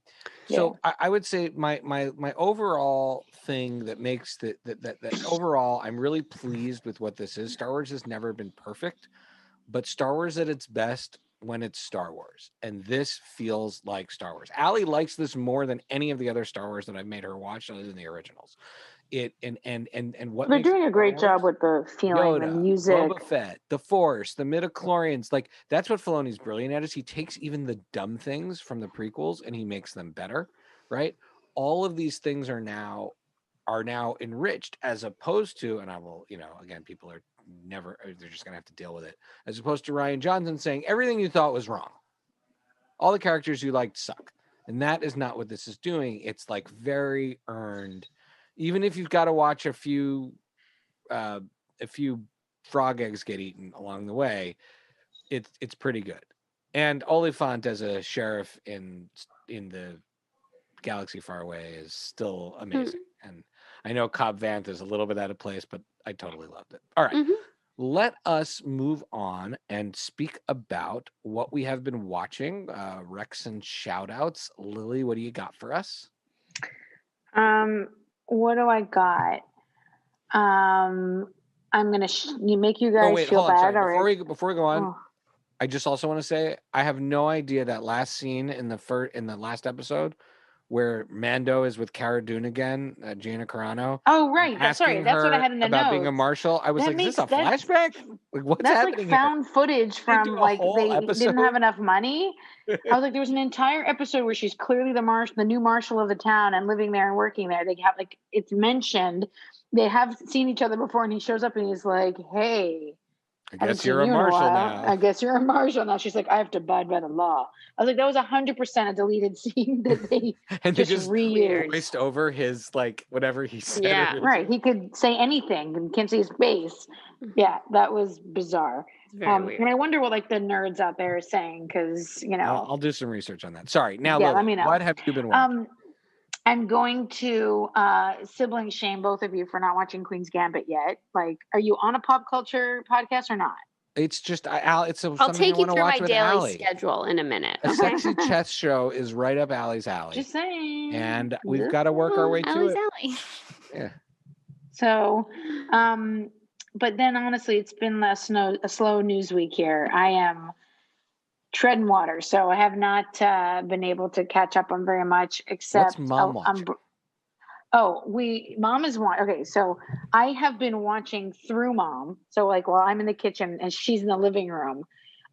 So I would say my overall thing that makes that overall I'm really pleased with what this is. Star Wars has never been perfect, but Star Wars at its best when it's Star Wars, and this feels like Star Wars. Allie likes this more than any of the other Star Wars that I've made her watch other than the originals. And what they're doing a great job with the feeling, Yoda, the music, Boba Fett, the Force, the midichlorians. Like that's what Filoni's brilliant at, is he takes even the dumb things from the prequels and he makes them better, right? All of these things are now enriched, as opposed to, and I will, you know, again, people are they're just gonna have to deal with it, as opposed to Rian Johnson saying everything you thought was wrong, all the characters you liked suck, and that is not what this is doing. It's like very earned. Even if you've got to watch a few frog eggs get eaten along the way, it's pretty good. And Oliphant as a sheriff in the Galaxy Far Away is still amazing. And I know Cobb Vanth is a little bit out of place, but I totally loved it. All right. Let us move on and speak about what we have been watching. Recs and shout outs. Lily, what do you got for us? What do I got? I'm gonna make you guys feel bad. Before we go on, I just also want to say I have no idea that last scene in the last episode where Mando is with Cara Dune again, Gina Carano. Oh right, that's what I had in the about being a marshal. I was like, is this a flashback? Like, what's happening? That's like found footage from like they didn't have enough money. I was like, there was an entire episode where she's clearly the new marshal of the town and living there and working there. They have like it's mentioned. They have seen each other before, and he shows up and he's like, "Hey, I guess you're a marshal now. I guess you're a marshal now." She's like, "I have to abide by the law." I was like, that was 100% a deleted scene that they just reused. Voiced over his like whatever he said. Yeah, right. He could say anything and can't see his face. Yeah, that was bizarre. Very weird. And I wonder what like the nerds out there are saying, because you know, I'll do some research on that. Sorry. Now, Lily, let me know. What have you been watching? I'm going to sibling shame both of you for not watching Queen's Gambit yet. Like, are you on a pop culture podcast or not? It's just I'll take you through my daily schedule in a minute. A sexy chess show is right up Allie's alley. Just saying. And we've got to work our way to it. Alley. Yeah. So, but then honestly, it's been a slow news week here. I am treading water, so I have not been able to catch up on very much. Except, what's Mom watching? Mom is watching. Okay, so I have been watching through Mom. So like while I'm in the kitchen and she's in the living room,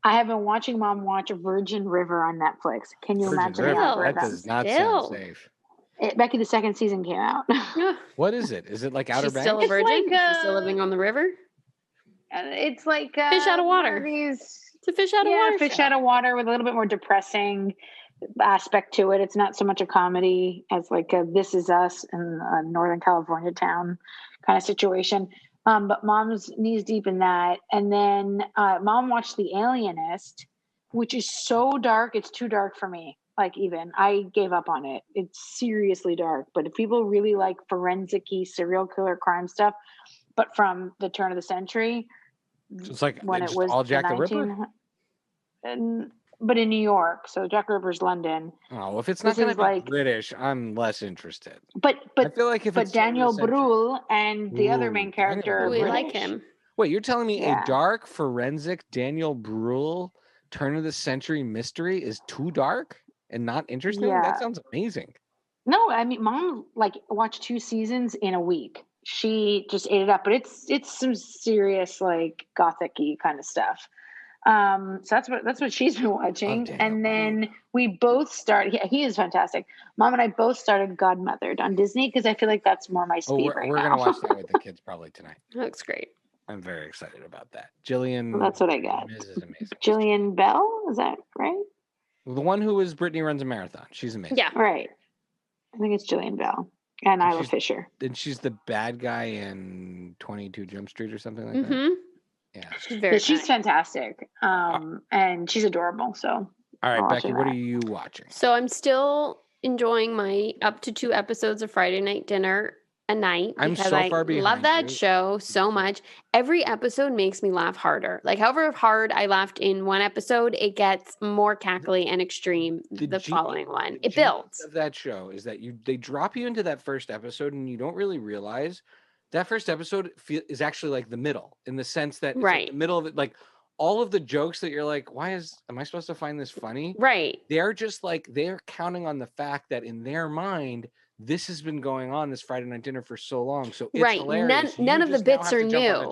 I have been watching Mom watch Virgin River on Netflix. Can you imagine that? That does not sound safe. Becky, the second season came out. What is it? Is it like Outer Banks? Still a virgin? She's still living on the river? It's like fish out of water. It's a fish out of water. Fish out of water with a little bit more depressing aspect to it. It's not so much a comedy as like a This Is Us in a Northern California town kind of situation. But Mom's knees deep in that. And then Mom watched The Alienist, which is so dark. It's too dark for me. Like even I gave up on it. It's seriously dark. But if people really like forensic-y serial killer crime stuff, but from the turn of the century, so it's like when it was all Jack the Ripper? But in New York, so Jack the Ripper's London. Oh, if it's not going to be like British, I'm less interested. But I feel like if Daniel Brühl and the other main character, we like him. Wait, you're telling me a dark forensic Daniel Bruhl turn of the century mystery is too dark and not interesting? Yeah. That sounds amazing. No, I mean, Mom watched 2 seasons in a week. She just ate it up, but it's some serious gothic-y kind of stuff. So that's what she's been watching. And then we both started. He is fantastic. Mom and I both started Godmothered on Disney because I feel like that's more my speed right now. We're gonna watch that with the kids probably tonight. Looks great. I'm very excited about that. Jillian. Well, that's what I got. Is amazing. Jillian Bell, is that right? The one who was Brittany Runs a Marathon. She's amazing. Yeah, right. I think it's Jillian Bell and Isla Fisher. And she's the bad guy in 22 Jump Street or something like that. Yeah, she's fantastic. And she's adorable. So, all right, Becky, what are you watching? So I'm still enjoying my up to 2 episodes of Friday Night Dinner a night because I love that show so much. Every episode makes me laugh harder. However hard I laughed in one episode, it gets more cackly and extreme the following one. It builds. Of that show is that they drop you into that first episode and you don't really realize that first episode is actually the middle, in the sense that it's the middle of it, all of the jokes that you're am I supposed to find this funny? Right. They're just they're counting on the fact that in their mind, this has been going on, this Friday Night Dinner, for so long. So it's hilarious. None of the bits are new.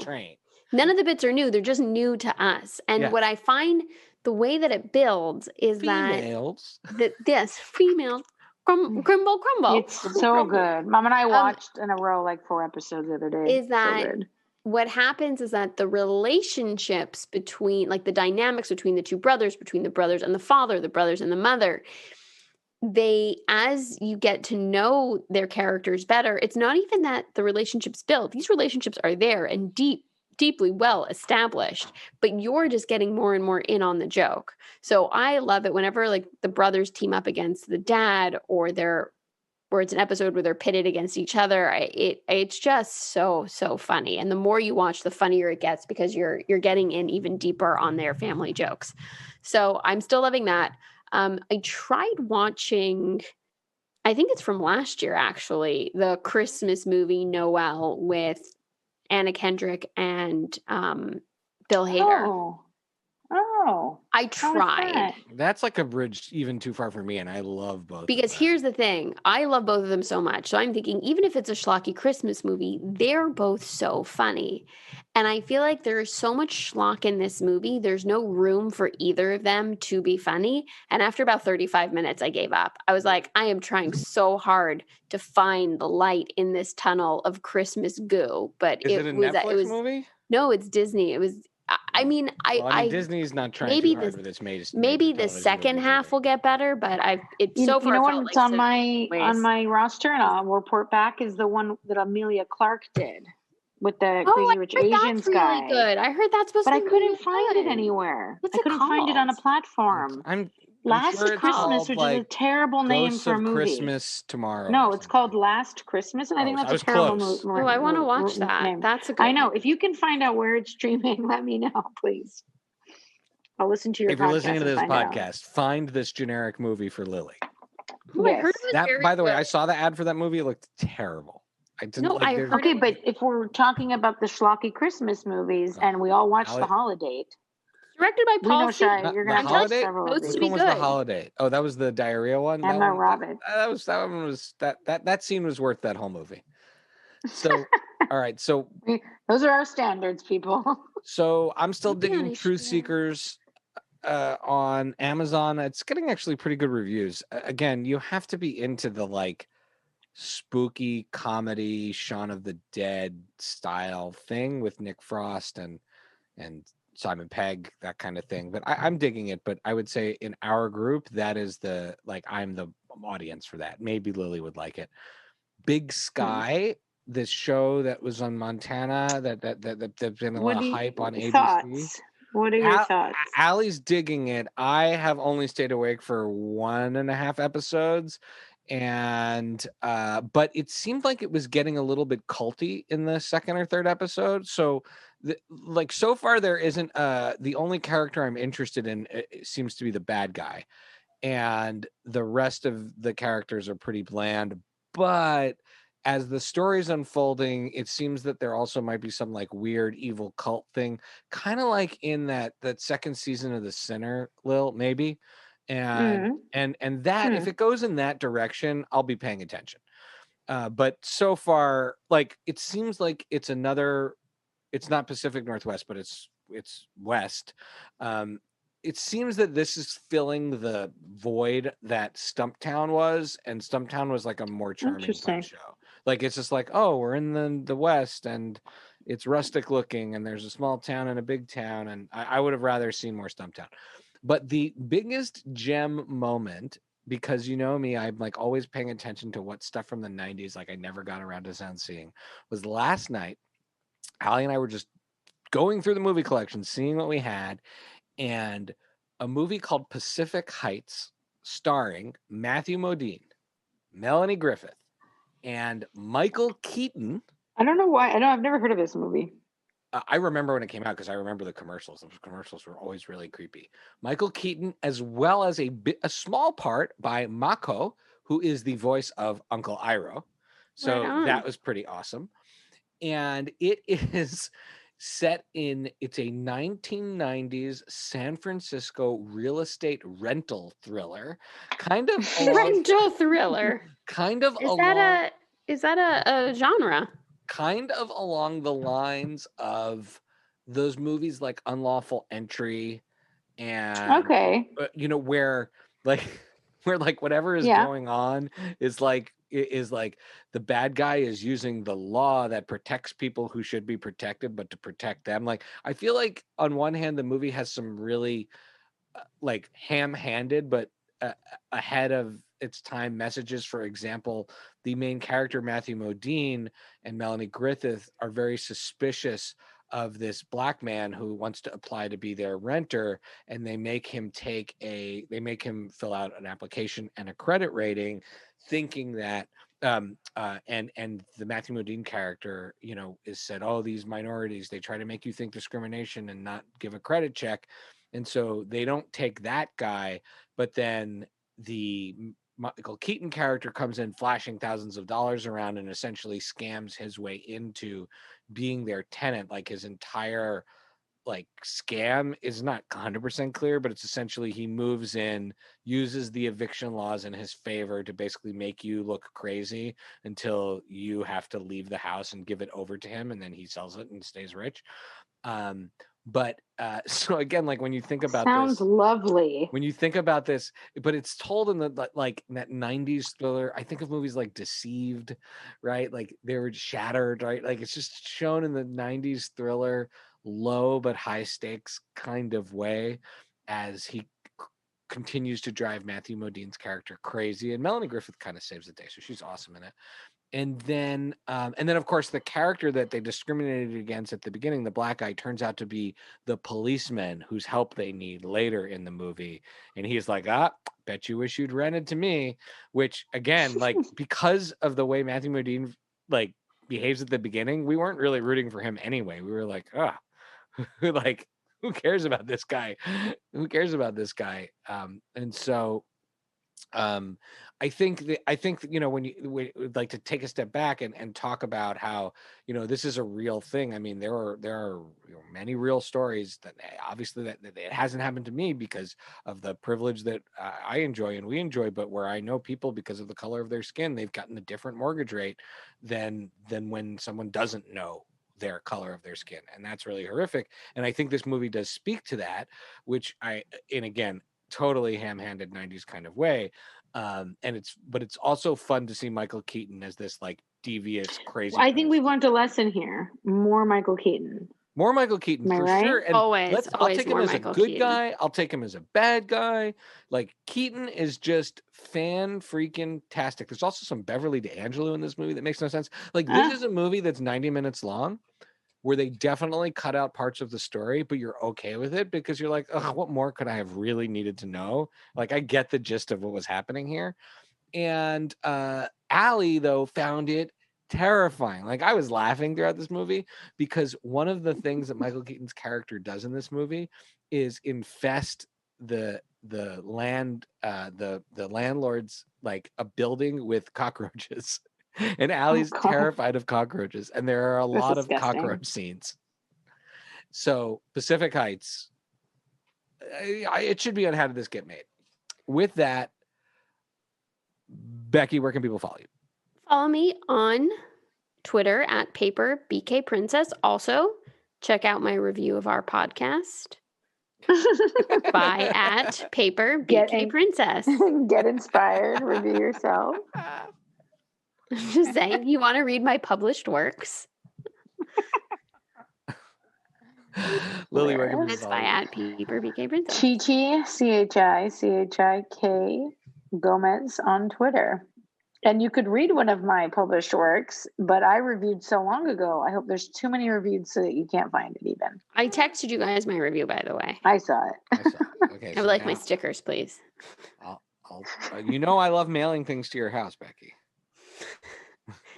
None of the bits are new. They're just new to us. And what I find, the way that it builds is females. Yes, females. Crumble. It's so good. Mom and I watched in a row 4 episodes the other day. Is that what happens is that the relationships between, the dynamics between the 2 brothers, between the brothers and the father, the brothers and the mother, as you get to know their characters better, it's not even that the relationships build. These relationships are there and deeply well established, but you're just getting more and more in on the joke. So I love it whenever the brothers team up against the dad, or it's an episode where they're pitted against each other. It's just so funny. And the more you watch, the funnier it gets, because you're getting in even deeper on their family jokes. So I'm still loving that. I tried watching, I think it's from last year actually, the Christmas movie Noel with Anna Kendrick and Bill Hader. Oh, I tried. That's a bridge even too far for me, and I love both. Because here's the thing. I love both of them so much. So I'm thinking, even if it's a schlocky Christmas movie, they're both so funny. And I feel like there is so much schlock in this movie. There's no room for either of them to be funny. And after about 35 minutes, I gave up. I was like, I am trying so hard to find the light in this tunnel of Christmas goo. But it a Netflix movie? No, it's Disney. It was. I mean, Disney's not trying too hard with its maybe the second half will get better, but so far. You know what's on my roster, and I'll report back, is the one that Amelia Clark did with the Crazy Rich Asians guy. Really good. I heard that's supposed to be but I couldn't find it anywhere. I couldn't find it on a platform. Last Christmas, which is a terrible name for a movie. Christmas tomorrow. No, it's called Last Christmas, and I think that's a terrible movie. Oh, I want to watch that. Name. That's a good. I know. If you can find out where it's streaming, let me know, please. I'll listen to your. If you're listening to this podcast, find this generic movie for Lily. Oh, yes. I heard it was by the way, I saw the ad for that movie. It looked terrible. I didn't. Okay, but if we're talking about the schlocky Christmas movies, and we all watched The Holiday. Directed by Paul Shai, you're going to watch several of these. Which one was The Holiday? Oh, that was the diarrhea one? Emma Roberts. That scene was worth that whole movie. So, all right. So those are our standards, people. So I'm still digging Truth Seekers on Amazon. It's getting actually pretty good reviews. Again, you have to be into the spooky comedy Shaun of the Dead style thing with Nick Frost and Simon Pegg, that kind of thing. But I'm digging it. But I would say in our group, that is I'm the audience for that. Maybe Lily would like it. Big Sky, this show that was on Montana that's been a lot of hype on ABC. Thoughts? What are your thoughts? Allie's digging it. I have only stayed awake for 1.5 episodes. And but it seemed like it was getting a little bit culty in the second or third episode. So so far there isn't the only character I'm interested in seems to be the bad guy, and the rest of the characters are pretty bland. But as the story's unfolding, it seems that there also might be some like weird evil cult thing, kind of like in that second season of The Sinner, Lil, maybe. And that if it goes in that direction, I'll be paying attention. But so far, like it seems like it's not Pacific Northwest, but it's west. It seems that this is filling the void that Stumptown was, and Stumptown was like a more charming fun show. Like it's just like, oh, we're in the west and it's rustic looking and there's a small town and a big town, and I would have rather seen more Stumptown. But the biggest gem moment, because you know me, I'm like always paying attention to what stuff from the 90s like I never got around to seeing, was last night. Allie and I were just going through the movie collection, seeing what we had, and a movie called Pacific Heights, starring Matthew Modine, Melanie Griffith, and Michael Keaton. I don't know why. I've never heard of this movie. I remember when it came out because I remember the commercials. Those commercials were always really creepy. Michael Keaton, as well as a small part by Mako, who is the voice of Uncle Iroh. So that was pretty awesome. And it is set it's a 1990s San Francisco real estate rental thriller, kind of rental thriller. Kind of is that a genre? Kind of along the lines of those movies like Unlawful Entry, and where whatever is going on is like the bad guy is using the law that protects people who should be protected, but to protect them. Like, I feel like on one hand, the movie has some really like ham-handed, but ahead of its time messages. For example, the main character, Matthew Modine, and Melanie Griffith are very suspicious of this black man who wants to apply to be their renter, and they make him fill out an application and a credit rating, thinking that and the Matthew Modine character, is said, oh, these minorities, they try to make you think discrimination and not give a credit check. And so they don't take that guy, but then the Michael Keaton character comes in flashing thousands of dollars around and essentially scams his way into being their tenant. Like, his entire like scam is not 100% clear, but it's essentially he moves in, uses the eviction laws in his favor to basically make you look crazy until you have to leave the house and give it over to him, and then he sells it and stays rich. But so again, like when you think about sounds lovely. When you think about this, but it's told in the like in that 90s thriller. I think of movies like Deceived, right? Like they were Shattered, right? Like it's just shown in the 90s thriller, low but high stakes kind of way, as he continues to drive Matthew Modine's character crazy, and Melanie Griffith kind of saves the day, so she's awesome in it. And then of course the character that they discriminated against at the beginning, the black guy, turns out to be the policeman whose help they need later in the movie. And he's like, bet you wish you'd rented to me, which again, like because of the way Matthew Modine like behaves at the beginning, we weren't really rooting for him anyway. We were like, like, who cares about this guy? Who cares about this guy? And so I think when you like to take a step back and talk about how this is a real thing. I mean, there are many real stories that obviously that it hasn't happened to me because of the privilege that I enjoy and we enjoy, but where I know people, because of the color of their skin, they've gotten a different mortgage rate than when someone doesn't know their color of their skin, and that's really horrific. And I think this movie does speak to that, which again, totally ham-handed 90s kind of way. But it's also fun to see Michael Keaton as this like devious, crazy. I think we've learned a lesson here. More Michael Keaton. More Michael Keaton for sure. And always I'll take him as Michael a good Keaton. guy. I'll take him as a bad guy. Like, Keaton is just fan-freaking-tastic. There's also some Beverly D'Angelo in this movie that makes no sense. Like, this is a movie that's 90 minutes long, where they definitely cut out parts of the story, but you're okay with it because you're like, what more could I have really needed to know? Like, I get the gist of what was happening here. And Allie, though, found it terrifying. Like, I was laughing throughout this movie because one of the things that Michael Keaton's character does in this movie is infest the landlord's like a building with cockroaches. And Allie's terrified of cockroaches, and there are a lot of cockroach scenes. So Pacific Heights, it should be on How Did This Get Made. With that, Becky, where can people follow you? Follow me on Twitter at PaperBKPrincess. Also, check out my review of our podcast by at PaperBKPrincess. Get inspired, review yourself. I'm just saying, you want to read my published works? Lily, where can it's by at PaperBKPrincess. Chichik Gomez on Twitter. And you could read one of my published works, but I reviewed so long ago. I hope there's too many reviews so that you can't find it even. I texted you guys my review, by the way. I saw it. Okay, I would like my stickers, please. I love mailing things to your house, Becky.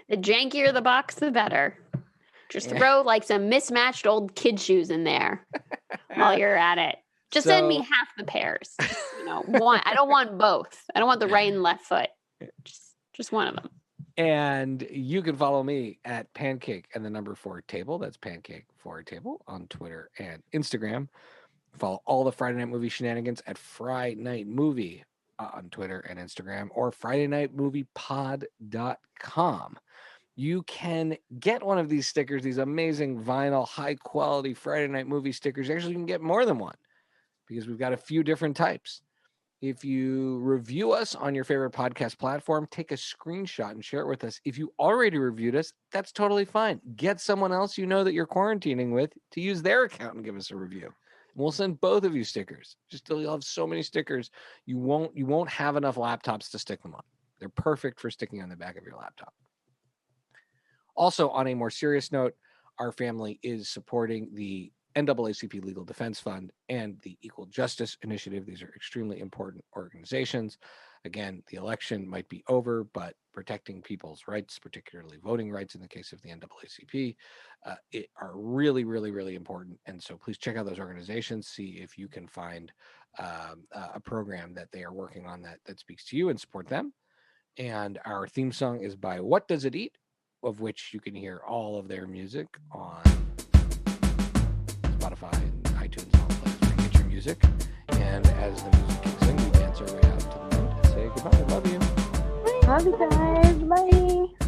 The jankier the box, the better. Just throw like some mismatched old kid shoes in there while you're at it. Just send me half the pairs. One. I don't want both. I don't want the right and left foot. Just one of them. And you can follow me at Pancake and the number 4 table. That's Pancake 4 table on Twitter and Instagram. Follow all the Friday Night Movie shenanigans at Friday Night Movie on Twitter and Instagram, or FridayNightMoviePod.com. You can get one of these stickers, these amazing vinyl, high quality Friday Night Movie stickers. Actually, you can get more than one because we've got a few different types. If you review us on your favorite podcast platform, take a screenshot and share it with us. If you already reviewed us, that's totally fine. Get someone else you know that you're quarantining with to use their account and give us a review. And we'll send both of you stickers. You'll have so many stickers, you won't have enough laptops to stick them on. They're perfect for sticking on the back of your laptop. Also, on a more serious note, our family is supporting the NAACP Legal Defense Fund and the Equal Justice Initiative. These are extremely important organizations. Again, the election might be over, but protecting people's rights, particularly voting rights in the case of the NAACP, are really, really, really important. And so please check out those organizations, see if you can find a program that they are working on that speaks to you, and support them. And our theme song is by What Does It Eat?, of which you can hear all of their music on Spotify and iTunes, all the places where you get your music. And as the music kicks in, we dance our way out to the moon and say goodbye. I love you. Love you guys. Bye.